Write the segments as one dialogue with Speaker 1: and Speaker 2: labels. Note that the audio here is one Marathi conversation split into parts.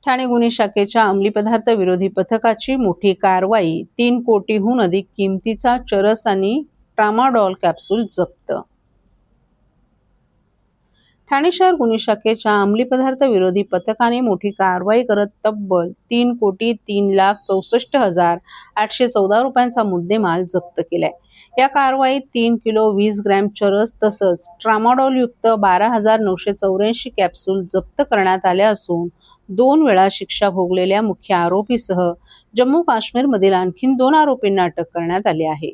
Speaker 1: ठाणे गुन्हे शाखेच्या अंमली पदार्थ विरोधी पथकाची मोठी कारवाई. 3 कोटीहून अधिक किमतीचा चरस आणि ट्रामाडॉल कॅप्सूल जप्त. ठाणे शहर गुन्हे शाखेच्या अंमली पदार्थ विरोधी पथकाने मोठी कारवाई करत तब्बल 3,03,64,814 रुपयांचा मुद्देमाल जप्त केलाय. या कारवाईत 3 किलो 20 ग्रॅम चरस तसंच ट्रामाडॉल युक्त 12,984 कॅप्सूल जप्त करण्यात आल्या असून 2 वेळा शिक्षा भोगलेल्या मुख्य आरोपीसह जम्मू काश्मीरमधील आणखी 2 आरोपींना अटक करण्यात आली आहे.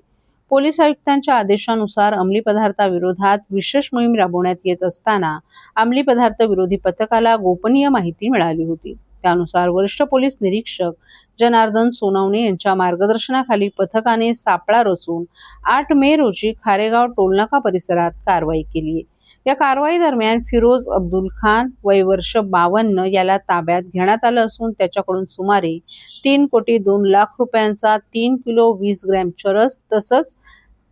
Speaker 1: पोलीस आयुक्तांच्या आदेशानुसार अंमली पदार्थाविरोधात विशेष मोहीम राबवण्यात येत असताना अंमली पदार्थ विरोधी पथकाला गोपनीय माहिती मिळाली होती. त्यानुसार वरिष्ठ पोलीस निरीक्षक जनार्दन सोनवणे यांच्या मार्गदर्शनाखाली पथकाने सापळा रचून 8 मे रोजी खारेगाव टोलनाका परिसरात कारवाई केली आहे. या कारवाई दरम्यान फिरोज अब्दुल खान वय वर्ष 52 याला ताब्यात घेण्यात आलं असून त्याच्याकडून सुमारे 3 कोटी 2 लाख रुपयांचा 3 किलो 20 ग्रॅम चरस तसंच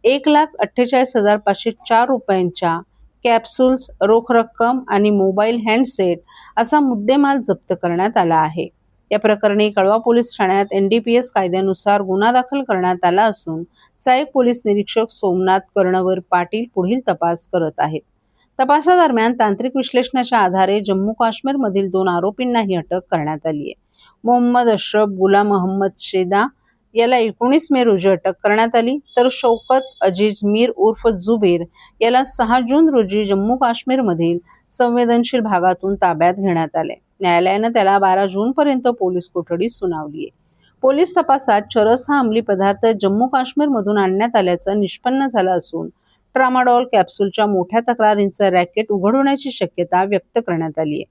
Speaker 1: 1,48,504 रुपयांच्या कॅप्सूल्स, रोख रक्कम आणि मोबाईल हँडसेट असा मुद्देमाल जप्त करण्यात आला आहे. या प्रकरणी कळवा पोलीस ठाण्यात NDPS कायद्यानुसार गुन्हा दाखल करण्यात आला असून सहाय्यक पोलीस निरीक्षक सोमनाथ कर्णवर पाटील पुढील तपास करत आहेत. तपासादरम्यान तांत्रिक विश्लेषणाच्या आधारे जम्मू काश्मीरमधील 2 आरोपींनाही अटक करण्यात आली आहे. मोहम्मद अशरफ गुलाम अहमद शेदा याला 19 मे रोजी अटक करण्यात आली, तर शौकत अजीज मीर उर्फ जुबेर याला 6 जून रोजी जम्मू काश्मीरमधील संवेदनशील भागातून ताब्यात घेण्यात आले. न्यायालयानं त्याला 12 जूनपर्यंत पोलीस कोठडी सुनावली आहे. पोलीस तपासात चरस हा अंमली पदार्थ जम्मू काश्मीरमधून आणण्यात आल्याचं निष्पन्न झालं असून ट्रामाडॉल कॅप्सूलच्या मोठ्या तक्रारींचं रॅकेट उघड होण्याची शक्यता व्यक्त करण्यात आली आहे.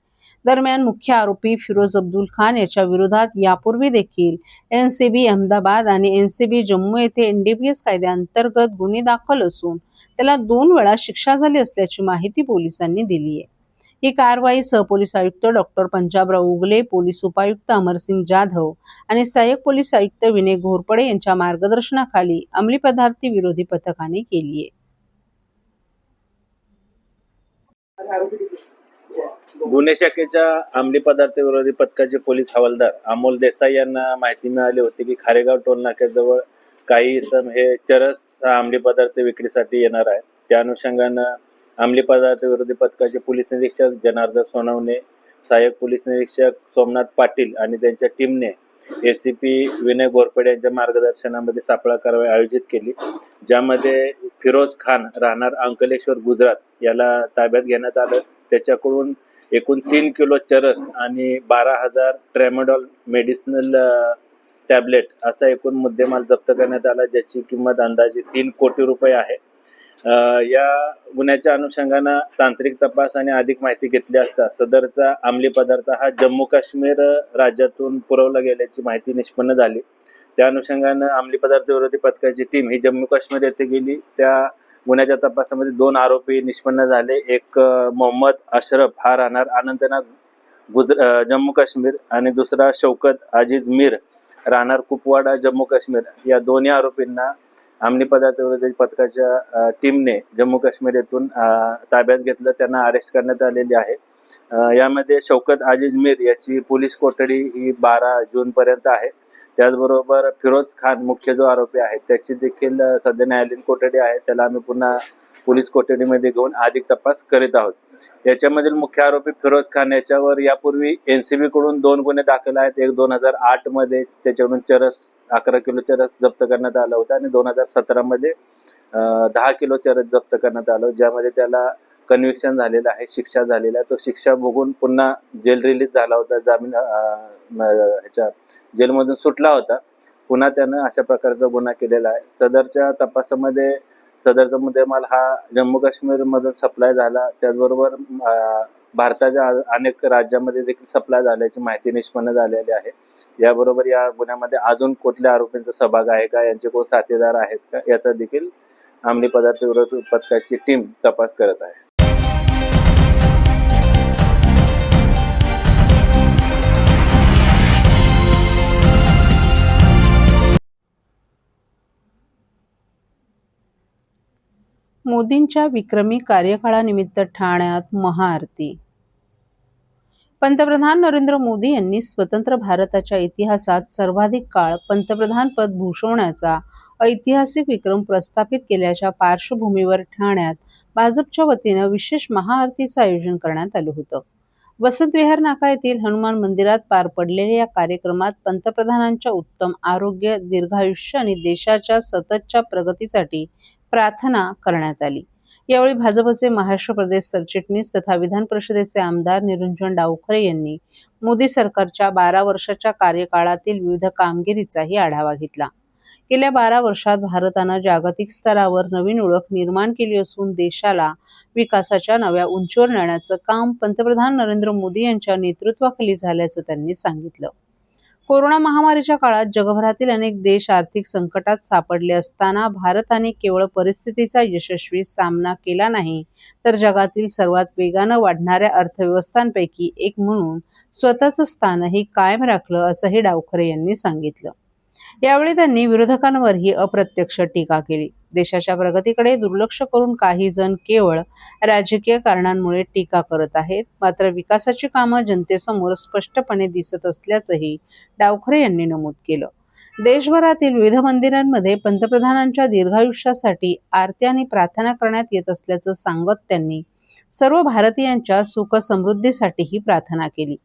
Speaker 1: दरम्यान मुख्य आरोपी फिरोज अब्दुल खान याच्या विरोधात यापूर्वी देखील NCB अहमदाबाद आणि NCB जम्मू येथे NDPS कायद्याअंतर्गत गुन्हे दाखल असून त्याला 2 वेळा शिक्षा झाली असल्याची माहिती पोलिसांनी दिली आहे. ही कारवाई सहपोलीस आयुक्त डॉ. पंजाबराव उगले, पोलीस उपायुक्त अमरसिंग जाधव आणि सहाय्यक पोलीस आयुक्त विनय घोरपडे यांच्या मार्गदर्शनाखाली अंमली पदार्थ विरोधी पथकाने केली आहे.
Speaker 2: गुन्हे शाखेच्या अंमली पदार्थ विरोधी पथकाचे पोलीस हवालदार अमोल देसाई यांना माहिती मिळाली होती की खारेगाव टोल नाक्याजवळ काही इसम हे चरस हा अंमली पदार्थ विक्रीसाठी येणार आहे. त्या अनुषंगानं अंमली पदार्थ विरोधी पथकाचे पोलीस निरीक्षक जनार्दन सोनवणे, सहाय्यक पोलीस निरीक्षक सोमनाथ पाटील आणि त्यांच्या टीमने ACP विनय घोरपडे यांच्या मार्गदर्शनामध्ये सापळा कारवाई आयोजित केली, ज्यामध्ये फिरोज खान राहणार अंकलेश्वर गुजरात याला ताब्यात घेण्यात आलं. त्याच्याकडून एकूण 3 किलो चरस आणि 12,000 ट्रॅमाडॉल मेडिसिनल टॅबलेट असा एकूण मुद्देमाल जप्त करण्यात आला, ज्याची किंमत अंदाजे 3 कोटी रुपये आहे. या गुन्ह्याच्या अनुषंगानं तांत्रिक तपास आणि अधिक माहिती घेतली असता सदरचा अंमली पदार्थ हा जम्मू काश्मीर राज्यातून पुरवला गेल्याची माहिती निष्पन्न झाली. त्या अनुषंगानं अंमली पदार्थ विरोधी पथकाची टीम ही जम्मू काश्मीर येथे गेली. त्या गुन्ह्याच्या तपासामध्ये 2 आरोपी निष्पन्न झाले. एक मोहम्मद अशरफ हा राहणार अनंतनाग जम्मू काश्मीर आणि दुसरा शौकत अजीज मीर राहणार कुपवाडा जम्मू काश्मीर. या दोन्ही आरोपींना अंमली पदार्थ विरोधी पथकाच्या टीमने जम्मू काश्मीर येथून ताब्यात घेतलं, त्यांना अरेस्ट करण्यात आलेली आहे. यामध्ये शौकत अजीज मीर याची पोलीस कोठडी ही 12 जून पर्यंत आहे. त्याचबरोबर फिरोज खान मुख्य जो आरोपी आहे त्याची देखील सध्या न्यायालयीन कोठडी आहे. त्याला आम्ही पुन्हा पोलीस कोठडीमध्ये घेऊन अधिक तपास करीत आहोत. याच्यामधील मुख्य आरोपी फिरोज खान याच्यावर यापूर्वी NCB कडून 2 गुन्हे दाखल आहेत. एक 2008 मध्ये त्याच्याकडून चरस 11 किलो चरस जप्त करण्यात आला होता आणि 2017 मध्ये 10 किलो चरस जप्त करण्यात आलं, ज्यामध्ये त्याला कन्व्हिक्शन झालेलं आहे, शिक्षा झालेला आहे. तो शिक्षा भोगून पुन्हा जेल रिलीज झाला होता, जामीन ह्याच्या जेलमधून सुटला होता. पुन्हा त्यानं अशा प्रकारचा गुन्हा केलेला आहे. सदरच्या तपासामध्ये सदरचा मुद्देमाल हा जम्मू काश्मीर मधून सप्लाय झाला, त्याचबरोबर भारताच्या अनेक राज्यामध्ये देखील सप्लाय झाल्याची माहिती निष्पन्न झालेली आहे. याबरोबर या गुन्ह्यामध्ये अजून कुठल्या आरोपींचा सहभाग आहे का, यांचे कोण साथीदार आहेत का, याचा देखील अंमली पदार्थ विरोधी पथकाची टीम तपास करत आहे.
Speaker 1: मोदींच्या विक्रमी कार्यकाळानिमित्त ठाण्यात महाआरती. पंतप्रधान नरेंद्र मोदी यांनी स्वतंत्र भारताच्या इतिहासात सर्वाधिक काळ पंतप्रधान पद भूषवण्याचा ऐतिहासिक विक्रम प्रस्थापित केल्याच्या पार्श्वभूमीवर ठाण्यात भाजपच्या वतीनं विशेष महाआरतीचं आयोजन करण्यात आलं होतं. वसंत विहार नाका येथील हनुमान मंदिरात पार पडलेल्या या कार्यक्रमात पंतप्रधानांच्या उत्तम आरोग्य, दीर्घायुष्य आणि देशाच्या सततच्या प्रगतीसाठी प्रार्थना करण्यात आली. यावेळी भाजपचे महाराष्ट्र प्रदेश सरचिटणीस तथा विधान परिषदेचे आमदार निरंजन डावखरे यांनी मोदी सरकारच्या 12 वर्षाच्या कार्यकाळातील विविध कामगिरीचाही आढावा घेतला. गेल्या 12 वर्षात भारतानं जागतिक स्तरावर नवीन ओळख निर्माण केली असून देशाला विकासाच्या नव्या उंचीवर नेण्याचं काम पंतप्रधान नरेंद्र मोदी यांच्या नेतृत्वाखाली झाल्याचं त्यांनी सांगितलं. कोरोना महामारीच्या काळात जगभरातील अनेक देश आर्थिक संकटात सापडले असताना भारताने केवळ परिस्थितीचा यशस्वी सामना केला नाही, तर जगातील सर्वात वेगानं वाढणाऱ्या अर्थव्यवस्थांपैकी एक म्हणून स्वतःचं स्थानही कायम राखलं, असंही डावखरे यांनी सांगितलं. यावेळी त्यांनी विरोधकांवरही अप्रत्यक्ष टीका केली. देशाच्या प्रगतीकडे दुर्लक्ष करून काही जण केवळ राजकीय कारणांमुळे टीका करत आहेत, मात्र विकासाची कामं जनतेसमोर स्पष्टपणे दिसत असल्याचंही डावखरे यांनी नमूद केलं. देशभरातील विविध मंदिरांमध्ये पंतप्रधानांच्या दीर्घायुष्यासाठी आरती आणि प्रार्थना करण्यात येत असल्याचं सांगत त्यांनी सर्व भारतीयांच्या सुख समृद्धीसाठीही प्रार्थना केली.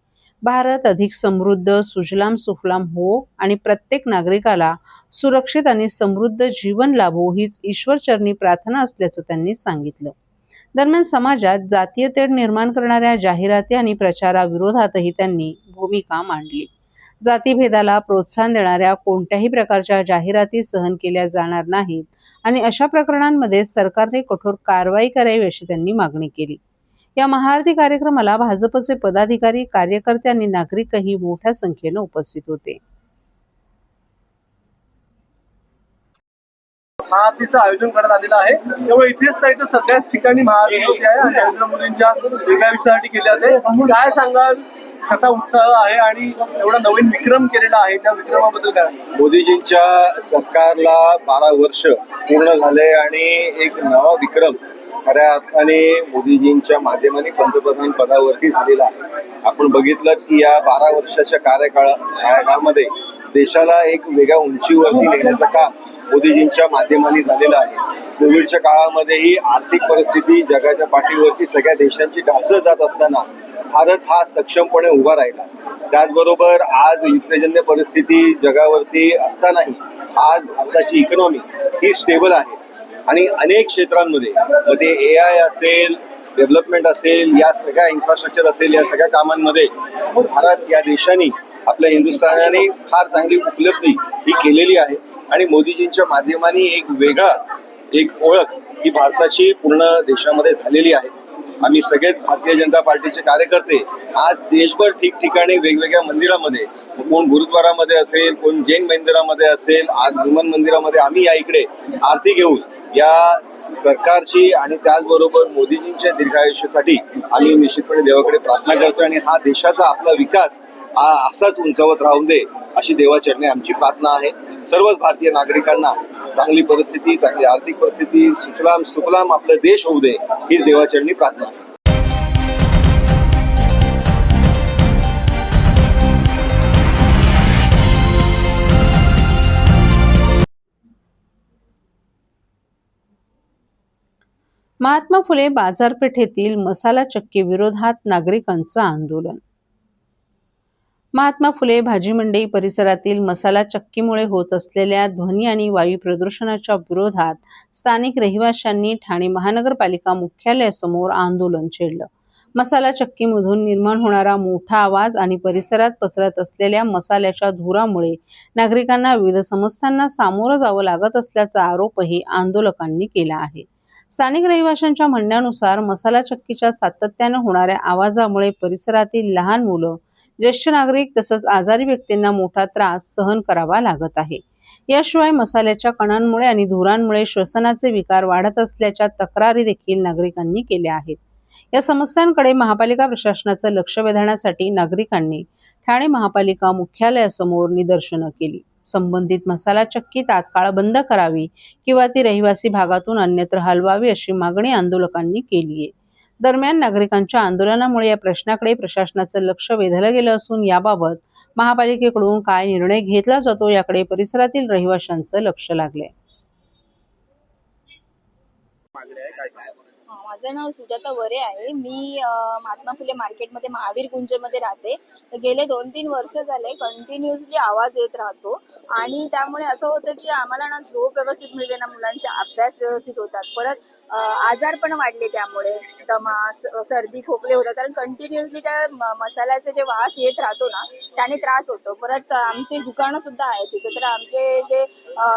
Speaker 1: भारत अधिक समृद्ध, सुजलाम सुफलाम हो आणि प्रत्येक नागरिकाला सुरक्षित आणि समृद्ध जीवन लाभो हीच ईश्वरचरणी प्रार्थना असल्याचं त्यांनी सांगितलं. दरम्यान समाजात जातीय तेढ निर्माण करणाऱ्या जाहिराती आणि प्रचाराविरोधातही त्यांनी भूमिका मांडली. जातीभेदाला प्रोत्साहन देणाऱ्या कोणत्याही प्रकारच्या जाहिराती सहन केल्या जाणार नाहीत आणि अशा प्रकरणांमध्ये सरकारने कठोर कारवाई करावी अशी त्यांनी मागणी केली. या महाआरती कार्यक्रमाला भाजपचे पदाधिकारी, कार्यकर्ते आणि नागरिकही मोठ्या संख्येनं उपस्थित होते.
Speaker 3: महाआरतीचं आयोजन करण्यात आलेलं आहे. त्यामुळे इथेच नाही तर सगळ्याच ठिकाणी महाआरती होते आहे आणि नरेंद्र मोदींच्या दीर्घायुष्यासाठी केले जाते. काय सांगाल, कसा उत्साह आहे आणि एवढा नवीन विक्रम केलेला आहे, त्या विक्रमाबद्दल काय?
Speaker 4: मोदीजींच्या सरकारला 12 वर्ष पूर्ण झाले आणि एक नवा विक्रम खऱ्या अर्थाने मोदीजींच्या माध्यमाने पंतप्रधान पदावरती झालेला आहे. आपण बघितलं की या 12 वर्षाच्या कार्यकाळामध्ये देशाला एक वेगळ्या उंचीवरती नेण्याचं काम मोदीजींच्या माध्यमाने झालेलं आहे. कोविडच्या काळामध्येही आर्थिक परिस्थिती जगाच्या पाठीवरती सगळ्या देशांची ढासळत जात असताना भारत हा सक्षमपणे उभा राहिला. त्याचबरोबर आज युद्धजन्य परिस्थिती जगावरती असतानाही आज भारताची इकॉनॉमी ही स्टेबल आहे आणि अनेक क्षेत्रांमध्ये ते AI असेल, डेव्हलपमेंट असेल, या सगळ्या इन्फ्रास्ट्रक्चर असेल, या सगळ्या कामांमध्ये भारत या देशाने आपल्या हिंदुस्थानाने फार चांगली उपलब्धी ही केलेली आहे आणि मोदीजींच्या माध्यमाने एक ओळख ही भारताची पूर्ण देशामध्ये झालेली आहे. आम्ही सगळेच भारतीय जनता पार्टीचे कार्यकर्ते आज देशभर ठिकठिकाणी वेगवेगळ्या मंदिरामध्ये, कोण गुरुद्वारामध्ये असेल, कोण जैन मंदिरामध्ये असेल, आज हनुमान मंदिरामध्ये आम्ही या इकडे आरती घेऊन या सरकारची आणि त्याचबरोबर मोदीजींच्या दीर्घायुष्यासाठी आम्ही निश्चितपणे देवाकडे प्रार्थना करतोय आणि हा देशाचा आपला विकास हा असाच उंचावत राहून दे अशी देवाचरणी आमची प्रार्थना आहे. सर्वच भारतीय नागरिकांना चांगली परिस्थिती, चांगली आर्थिक परिस्थिती, सुफलाम सुफलाम आपला देश होऊ दे हीच देवाचरणी प्रार्थना आहे.
Speaker 1: महात्मा फुले बाजारपेठेतील मसाला चक्की विरोधात नागरिकांचं आंदोलन. महात्मा फुले भाजी मंडई परिसरातील मसाला चक्कीमुळे होत असलेल्या ध्वनी आणि वायू प्रदूषणाच्या विरोधात स्थानिक रहिवाशांनी ठाणे महानगरपालिका मुख्यालयासमोर आंदोलन छेडलं. मसाला चक्कीमधून निर्माण होणारा मोठा आवाज आणि परिसरात पसरत असलेल्या मसाल्याच्या धुरामुळे नागरिकांना विविध समस्यांना सामोरं जावं लागत असल्याचा आरोपही आंदोलकांनी केला आहे. स्थानिक रहिवाशांच्या म्हणण्यानुसार मसाला चक्कीच्या सातत्यानं होणाऱ्या आवाजामुळे परिसरातील लहान मुलं, ज्येष्ठ नागरिक तसंच आजारी व्यक्तींना मोठा त्रास सहन करावा लागत आहे. याशिवाय मसाल्याच्या कणांमुळे आणि धुरांमुळे श्वसनाचे विकार वाढत असल्याच्या तक्रारी देखील नागरिकांनी केल्या आहेत. या समस्यांकडे महापालिका प्रशासनाचं लक्ष वेधण्यासाठी नागरिकांनी ठाणे महापालिका मुख्यालयासमोर निदर्शनं केली. संबंधित मसाला चक्की तात्काळ बंद करावी किंवा ती रहिवासी भागातून अन्यत्र हलवावी अशी मागणी आंदोलकांनी केली आहे. दरम्यान नागरिकांच्या आंदोलनामुळे या प्रश्नाकडे प्रशासनाचं लक्ष वेधलं गेलं असून याबाबत महापालिकेकडून काय निर्णय घेतला जातो याकडे परिसरातील रहिवाशांचं लक्ष लागलंय.
Speaker 5: माझं नाव सुजाता वरे आहे. मी महात्मा फुले मार्केटमध्ये महावीर गुंजेमध्ये राहते. तर गेले 2-3 वर्ष झाले कंटिन्युअसली आवाज येत राहतो आणि त्यामुळे असं होतं की आम्हाला ना झोप व्यवस्थित मिळते ना, मुलांचे अभ्यास व्यवस्थित होतात. परत आजार पण वाढले, त्यामुळे दमा, सर्दी, खोकले होतात. कारण कंटिन्युअसली त्या मसाल्याचा जे वास येत राहतो ना, त्याने त्रास होतो. परत आमचे दुकानं सुद्धा आहेत तिथे, तर आमचे जे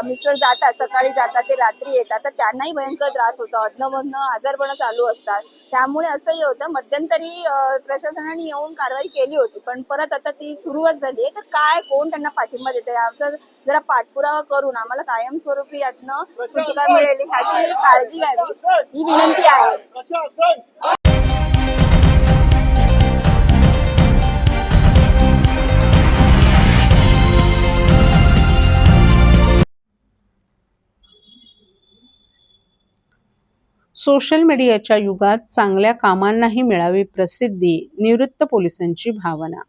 Speaker 5: मिस्टर जातात, सकाळी जातात ते रात्री येतात, तर त्यांनाही भयंकर त्रास होतो. अधनं आजारपणं चालू असतात. त्यामुळे असंही होतं. मध्यंतरी प्रशासनाने येऊन कारवाई केली होती, पण परत आता ती सुरुवात झाली आहे. तर काय, कोण त्यांना पाठिंबा देत आहे, आमचा जरा पाठपुरावा करून आम्हाला कायमस्वरूपी यातनं सुटका मिळेल ह्याची काळजी घ्यावी ही विनंती आहे.
Speaker 1: सोशल मीडियाच्या युगात चांगल्या कामांनाही मिळावी प्रसिद्धी, निवृत्त पोलिसांची भावना.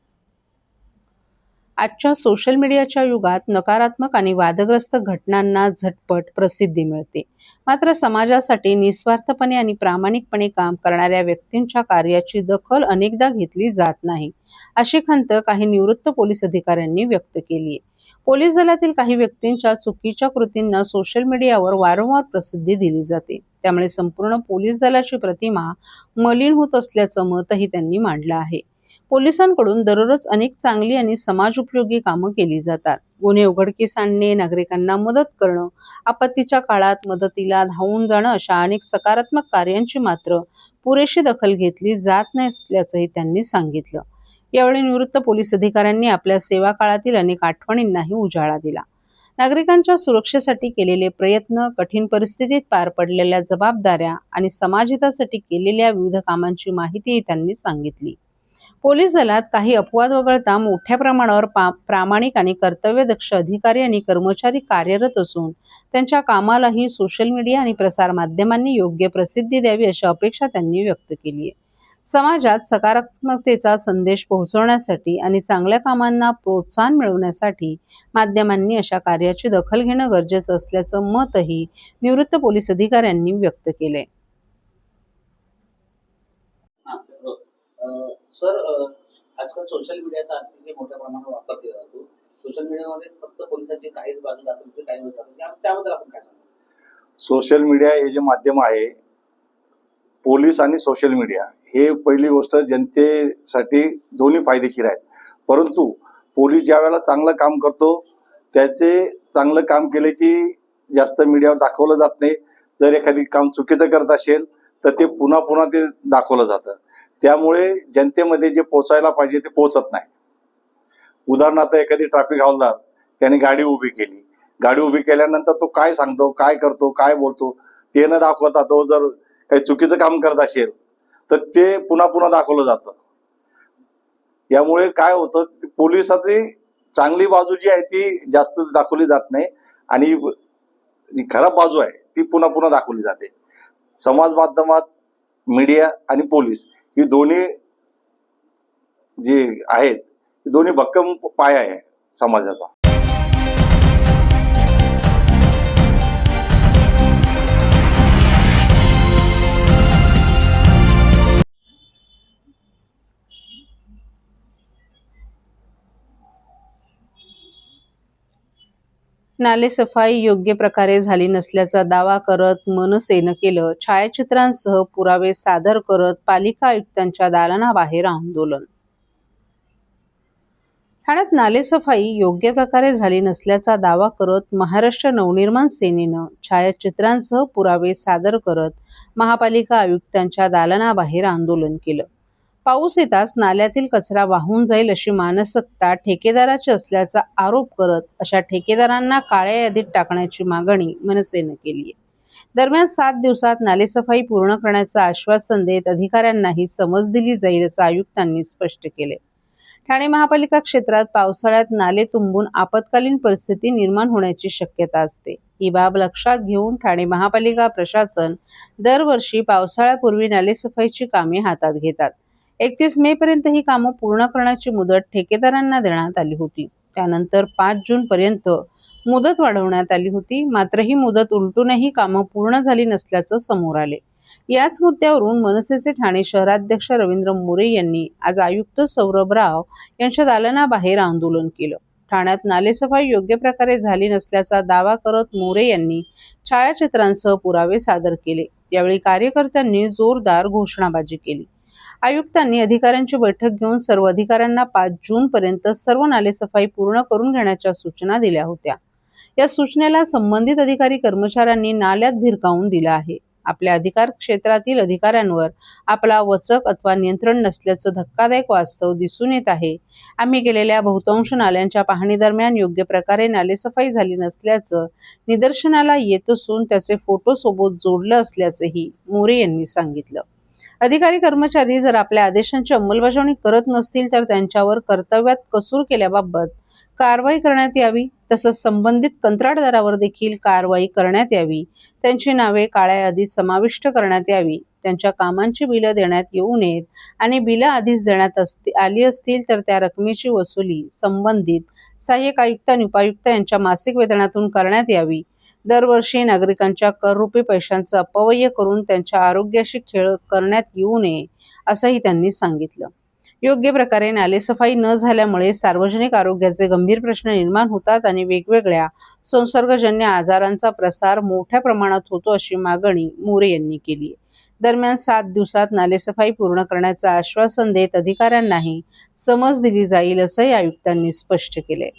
Speaker 1: आजच्या सोशल मीडियाच्या युगात नकारात्मक आणि वादग्रस्त घटनांना झटपट प्रसिद्धी मिळते. मात्र समाजासाठी निस्वार्थपणे आणि प्रामाणिकपणे काम करणाऱ्या व्यक्तींच्या कार्याची दखल अनेकदा घेतली जात नाही, अशी खंत काही निवृत्त पोलीस अधिकाऱ्यांनी व्यक्त केली आहे. पोलीस दलातील काही व्यक्तींच्या चुकीच्या कृतींना सोशल मीडियावर वारंवार प्रसिद्धी दिली जाते. त्यामुळे संपूर्ण पोलीस दलाची प्रतिमा मलिन होत असल्याचं मतही त्यांनी मांडलं आहे. पोलिसांकडून दररोज अनेक चांगली आणि समाजोपयोगी कामं केली जातात. गुन्हे उघडकीस आणणे, नागरिकांना मदत करणं, आपत्तीच्या काळात मदतीला धावून जाणं अशा अनेक सकारात्मक कार्यांची मात्र पुरेशी दखल घेतली जात नसल्याचंही त्यांनी सांगितलं. यावेळी निवृत्त पोलीस अधिकाऱ्यांनी आपल्या सेवा काळातील अनेक आठवणींनाही उजाळा दिला. नागरिकांच्या सुरक्षेसाठी केलेले प्रयत्न, कठीण परिस्थितीत पार पडलेल्या जबाबदाऱ्या आणि समाजहितासाठी केलेल्या विविध कामांची माहितीही त्यांनी सांगितली. पोलीस दलात काही अपवाद वगळता मोठ्या प्रमाणावर प्रामाणिक आणि कर्तव्यदक्ष अधिकारी आणि कर्मचारी कार्यरत असून त्यांच्या कामालाही सोशल मीडिया आणि प्रसारमाध्यमांनी योग्य प्रसिद्धी द्यावी अशी अपेक्षा त्यांनी व्यक्त केली आहे. समाजात सकारात्मकतेचा संदेश पोहोचवण्यासाठी आणि चांगल्या कामांना प्रोत्साहन मिळवण्यासाठी माध्यमांनी अशा कार्याची दखल घेणं गरजेचं असल्याचं मतही निवृत्त पोलीस अधिकाऱ्यांनी व्यक्त केलंय.
Speaker 6: सर, आजकाल सोशल मीडियाचा अतिशय मोठ्या प्रमाणात वापर केला जातो. सोशल मीडियामध्ये फक्त पोलिसांची काहीच बाजू दाखवते, काही बाजू दाखवते, त्याबद्दल आपण काय सांगतो?
Speaker 4: सोशल मीडिया हे जे माध्यम आहे, पोलीस आणि सोशल मीडिया हे पहिली गोष्ट जनतेसाठी दोन्ही फायदेशीर आहेत. परंतु पोलीस ज्या वेळेला चांगलं काम करतो त्याचे चांगलं काम केल्याची जास्त मीडियावर दाखवलं जात नाही. जर एखादी काम चुकीचं करत असेल तर ते पुन्हा पुन्हा ते दाखवलं जातं. त्यामुळे जनतेमध्ये जे पोचायला पाहिजे ते पोचत नाही. उदाहरणार्थ एखादी ट्रॅफिक हवालदार त्याने गाडी उभी केली, गाडी उभी केल्यानंतर तो काय सांगतो, काय करतो, काय बोलतो ते न दाखवता तो जर काही चुकीचं काम करत असेल तर ते पुन्हा पुन्हा दाखवलं जातं. यामुळे काय होतं, पोलिसाची चांगली बाजू जी आहे ती जास्त दाखवली जात नाही आणि जी खराब बाजू आहे ती पुन्हा पुन्हा दाखवली जाते. समाज माध्यमात मीडिया आणि पोलीस ही दोन्ही जे आहेत ही दोन्ही भक्कम पाया आहे समाजाचा.
Speaker 1: नालेसफाई योग्य प्रकारे झाली नसल्याचा दावा करत मनसेनं केलं छायाचित्रांसह पुरावे सादर करत पालिका आयुक्तांच्या दालनाबाहेर आंदोलन. ठाण्यात नालेसफाई योग्य प्रकारे झाली नसल्याचा दावा करत महाराष्ट्र नवनिर्माण सेनेनं छायाचित्रांसह पुरावे सादर करत महापालिका आयुक्तांच्या दालनाबाहेर आंदोलन केलं. पाऊस येताच नाल्यातील कचरा वाहून जाईल अशी मानसिकता ठेकेदाराची असल्याचा आरोप करत अशा ठेकेदारांना काळ्या यादीत टाकण्याची मागणी मनसेनं केली आहे. दरम्यान 7 दिवसात नालेसफाई पूर्ण करण्याचं आश्वासन देत अधिकाऱ्यांनाही समज दिली जाईल असं आयुक्तांनी स्पष्ट केले. ठाणे महापालिका क्षेत्रात पावसाळ्यात नाले तुंबून आपत्कालीन परिस्थिती निर्माण होण्याची शक्यता असते. ही बाब लक्षात घेऊन ठाणे महापालिका प्रशासन दरवर्षी पावसाळ्यापूर्वी नालेसफाईची कामे हातात घेतात. 31 मे पर्यंत ही कामं पूर्ण करण्याची मुदत ठेकेदारांना देण्यात आली होती. त्यानंतर 5 जून पर्यंत मुदत वाढवण्यात आली होती. मात्र ही मुदत उलटूनही कामं पूर्ण झाली नसल्याचं समोर आले. याच मुद्द्यावरून मनसेचे ठाणे शहराध्यक्ष रवींद्र मोरे यांनी आज आयुक्त सौरभ राव यांच्या दालनाबाहेर आंदोलन केलं. ठाण्यात नालेसफाई योग्य प्रकारे झाली नसल्याचा दावा करत मोरे यांनी छायाचित्रांसह पुरावे सादर केले. यावेळी कार्यकर्त्यांनी जोरदार घोषणाबाजी केली. आयुक्तांनी अधिकाऱ्यांची बैठक घेऊन सर्व अधिकाऱ्यांना 5 जून पर्यंत सर्व नालेसफाई पूर्ण करून घेण्याच्या सूचना दिल्या होत्या. या सूचनेला संबंधित अधिकारी कर्मचाऱ्यांनी नाल्यात भिरकावून दिला आहे. आपल्या अधिकार क्षेत्रातील अधिकाऱ्यांवर आपला वचक अथवा नियंत्रण नसल्याचं धक्कादायक वास्तव दिसून येत आहे. आम्ही केलेल्या बहुतांश नाल्यांच्या पाहणी दरम्यान योग्य प्रकारे नालेसफाई झाली नसल्याचं निदर्शनाला येत असून त्याचे फोटो सोबत जोडलं असल्याचंही मोरे यांनी सांगितलं. अधिकारी कर्मचारी जर आपल्या आदेशांची अंमलबजावणी करत नसतील तर त्यांच्यावर कर्तव्यात कसूर केल्याबाबत कारवाई करण्यात यावी. तसंच संबंधित कंत्राटदारावर देखील कारवाई करण्यात यावी. त्यांची नावे काळ्या यादीत समाविष्ट करण्यात यावी. त्यांच्या कामांची बिलं देण्यात येऊ नयेत आणि बिलं आधीच देण्यात आली असतील तर त्या रकमेची वसुली संबंधित सहाय्यक आयुक्त आणि उपायुक्त यांच्या मासिक वेतनातून करण्यात यावी. दरवर्षी नागरिकांच्या कररूपी पैशांचा अपव्यय करून त्यांच्या आरोग्याशी खेळ करण्यात येऊ नये असंही त्यांनी सांगितलं. योग्य प्रकारे नालेसफाई न झाल्यामुळे सार्वजनिक आरोग्याचे गंभीर प्रश्न निर्माण होतात आणि वेगवेगळ्या संसर्गजन्य आजारांचा प्रसार मोठ्या प्रमाणात होतो अशी मागणी मोरे यांनी केली. दरम्यान 7 दिवसात नालेसफाई पूर्ण करण्याचं आश्वासन देत अधिकाऱ्यांनाही समज दिली जाईल असंही आयुक्तांनी स्पष्ट केले.